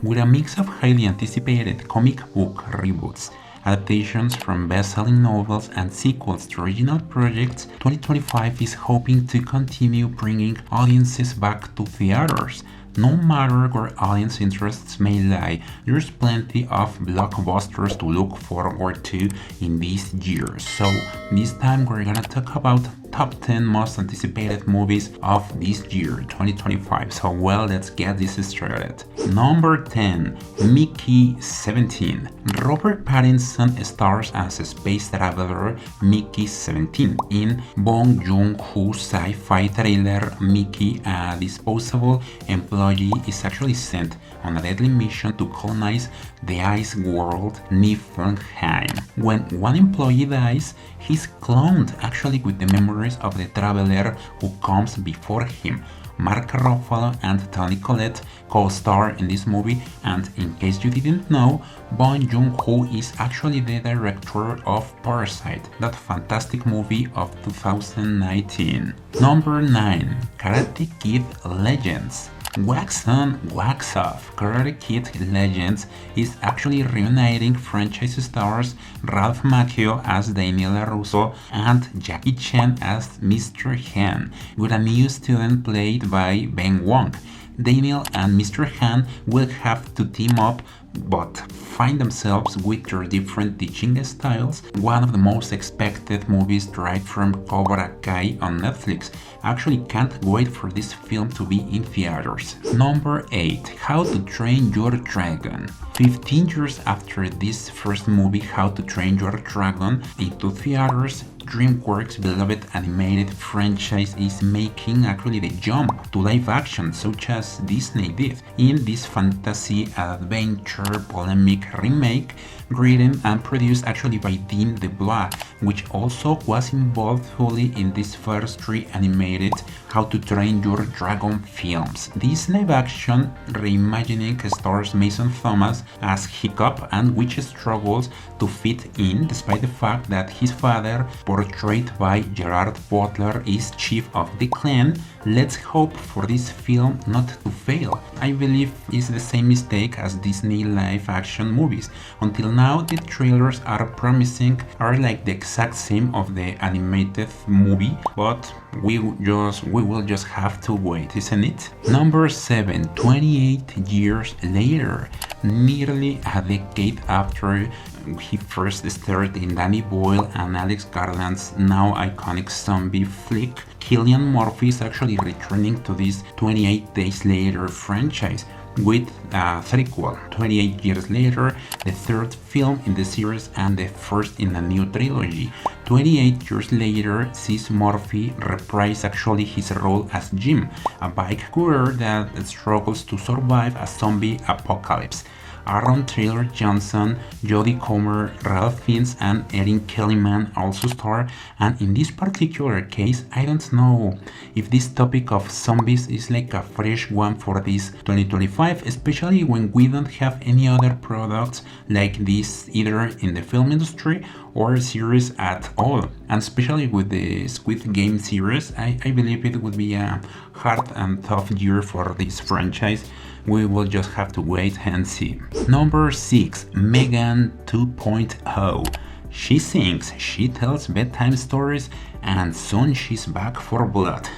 With a mix of highly anticipated comic book reboots, adaptations from best-selling novels, and sequels to original projects, 2025 is hoping to continue bringing audiences back to theaters. No matter where audience interests may lie, there's plenty of blockbusters to look forward to in this year. So this time we're gonna talk about top 10 most anticipated movies of this year, 2025. So well, let's get this started. Number 10, Mickey 17. Robert Pattinson stars as a space traveler Mickey 17 in Bong Joon-ho's sci-fi thriller Mickey, a disposable employee, is actually sent on a deadly mission to colonize the ice world Niflheim. When one employee dies, he's cloned actually with the memories of the traveler who comes before him. Mark Ruffalo and Toni Collette co-star in this movie, and in case you didn't know, Bong Joon-ho is actually the director of Parasite, that fantastic movie of 2019. Number 9, Karate Kid Legends. Wax On, Wax Off. Karate Kid Legends is actually reuniting franchise stars Ralph Macchio as Daniel LaRusso and Jackie Chan as Mr. Han, with a new student played by Ben Wong. Daniel and Mr. Han will have to team up but find themselves with their different teaching styles. One of the most expected movies right from Cobra Kai on Netflix. Actually can't wait for this film to be in theaters. Number 8, How to Train Your Dragon. 15 years after this first movie, How to Train Your Dragon, into theaters, DreamWorks' beloved animated franchise is making actually the jump to live action, such as Disney did in this fantasy adventure polemic remake written and produced actually by Dean DeBlois, which also was involved fully in these first 3 animated How to Train Your Dragon films. This live action reimagining stars Mason Thomas as Hiccup, and which struggles to fit in despite the fact that his father, portrayed by Gerard Butler, is chief of the clan. Let's hope for this film not to fail. I believe it's the same mistake as Disney live action movies. Until now, the trailers are promising are like the exact same of the animated movie, but we will just have to wait, isn't it? Number 7, 28 years later. Nearly a decade after he first starred in Danny Boyle and Alex Garland's now iconic zombie flick, Cillian Murphy is actually returning to this 28 Days Later franchise with a sequel. 28 years later, the third film in the series and the first in a new trilogy. 28 years later sees Murphy reprise actually his role as Jim, a bike courier that struggles to survive a zombie apocalypse. Aaron Taylor Johnson, Jodie Comer, Ralph Fiennes, and Erin Kellyman also star, and in this particular case, I don't know if this topic of zombies is like a fresh one for this 2025, especially when we don't have any other products like this either in the film industry or series at all. And especially with the Squid Game series, I believe it would be a hard and tough year for this franchise. We will just have to wait and see. Number 6, Megan 2.0. She sings, she tells bedtime stories, and soon she's back for blood.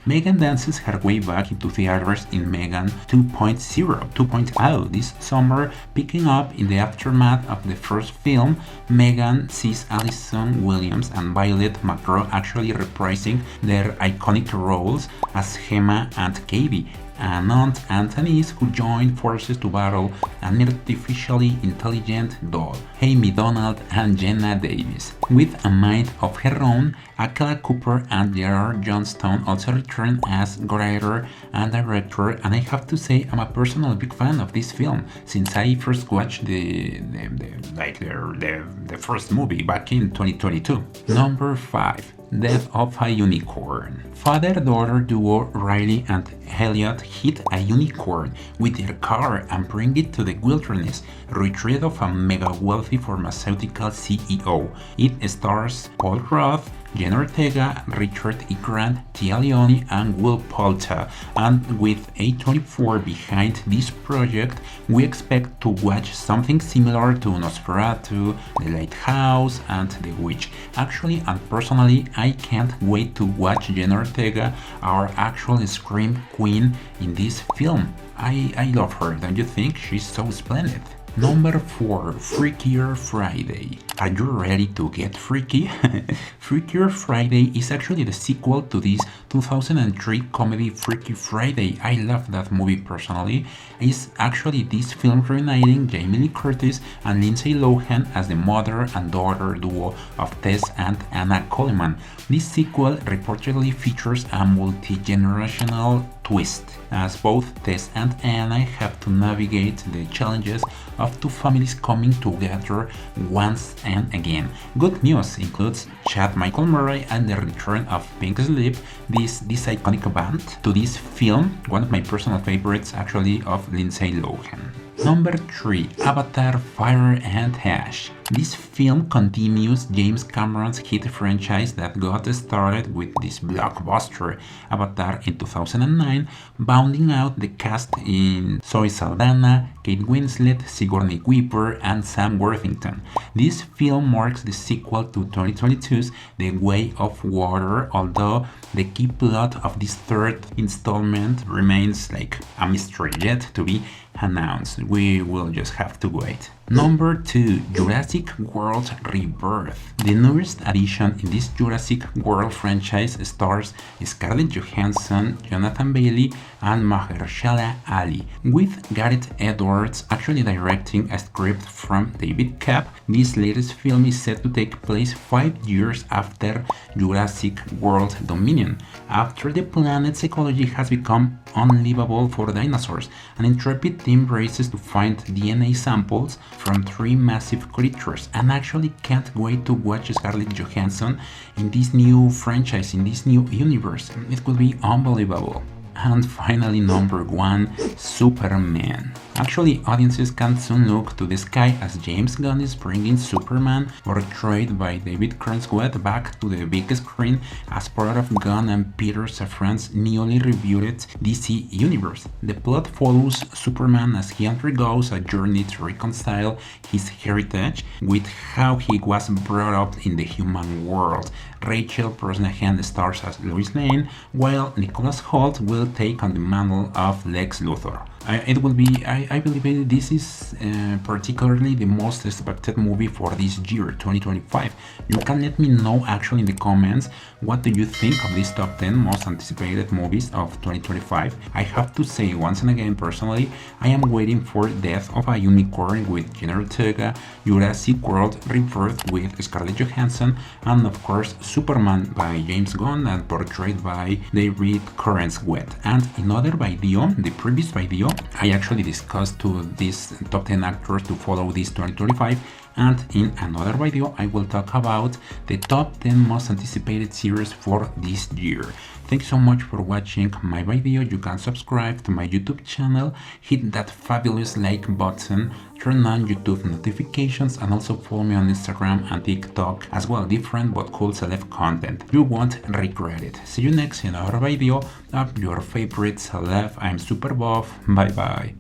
Megan dances her way back into theaters in Megan 2.0 this summer, picking up in the aftermath of the first film. Megan sees Allison Williams and Violet McGraw actually reprising their iconic roles as Gemma and Katie, an aunt Anthony's who joined forces to battle an artificially intelligent doll, Amy Donald and Jenna Davis. With a mind of her own, Akela Cooper and Gerard Johnstone also return as writer and director, and I have to say I'm a personal big fan of this film since I first watched the first movie back in 2022. Number 5, Death of a Unicorn. Father-daughter duo Riley and Elliot hit a unicorn with their car and bring it to the wilderness, retreat of a mega-wealthy pharmaceutical CEO. It stars Paul Rudd, Jenna Ortega, Richard E. Grant, Tia Leone, and Will Poulter. And with A24 behind this project, we expect to watch something similar to Nosferatu, The Lighthouse, and The Witch. Actually and personally, I can't wait to watch Jenna Ortega, our actual Scream Queen, in this film. I love her, don't you think? She's so splendid. Number 4. Freakier Friday. Are you ready to get freaky? Freakier Friday is actually the sequel to this 2003 comedy Freaky Friday. I love that movie personally. It's actually this film reuniting Jamie Lee Curtis and Lindsay Lohan as the mother and daughter duo of Tess and Anna Coleman. This sequel reportedly features a multi-generational twist, as both Tess and Anna have to navigate the challenges of two families coming together once and again. Good news includes Chad Michael Murray and the return of Pink Slip, this iconic band, to this film, one of my personal favorites actually of Lindsay Lohan. Number 3. Avatar Fire and Ash. This film continues James Cameron's hit franchise that got started with this blockbuster Avatar in 2009, bounding out the cast in Zoe Saldana, Kate Winslet, Sigourney Weaver, and Sam Worthington. This film marks the sequel to 2022's The Way of Water, although the key plot of this third installment remains like a mystery yet to be announced. We will just have to wait. Number 2. Jurassic World Rebirth. The newest addition in this Jurassic World franchise stars Scarlett Johansson, Jonathan Bailey, and Mahershala Ali, with Gareth Edwards actually directing a script from David Koepp. This latest film is set to take place 5 years after Jurassic World Dominion, after the planet's ecology has become unlivable for dinosaurs. An intrepid team races to find DNA samples from 3 massive creatures, and actually can't wait to watch Scarlett Johansson in this new franchise, in this new universe. It could be unbelievable. And finally, number 1, Superman. Actually, audiences can soon look to the sky as James Gunn is bringing Superman, portrayed by David Corenswet, back to the big screen as part of Gunn and Peter Safran's newly rebooted DC universe. The plot follows Superman as he undergoes a journey to reconcile his heritage with how he was brought up in the human world. Rachel Brosnahan stars as Lois Lane, while Nicholas Hoult will take on the mantle of Lex Luthor. It will be, I believe this is particularly the most expected movie for this year, 2025. You can let me know actually in the comments what do you think of these top 10 most anticipated movies of 2025. I have to say once and again personally, I am waiting for Death of a Unicorn with Jenna Ortega, Jurassic World Rebirth with Scarlett Johansson, and of course Superman by James Gunn and portrayed by David Corenswet. And in other video, the previous video, I actually discussed to these top 10 actors to follow this 2025, and in another video I will talk about the top 10 most anticipated series for this year. Thanks so much for watching my video. You can subscribe to my YouTube channel, hit that fabulous like button, turn on YouTube notifications, and also follow me on Instagram and TikTok as well, different but cool celeb content. You won't regret it. See you next in another video of your favorite celeb. I'm Super Buff. Bye bye.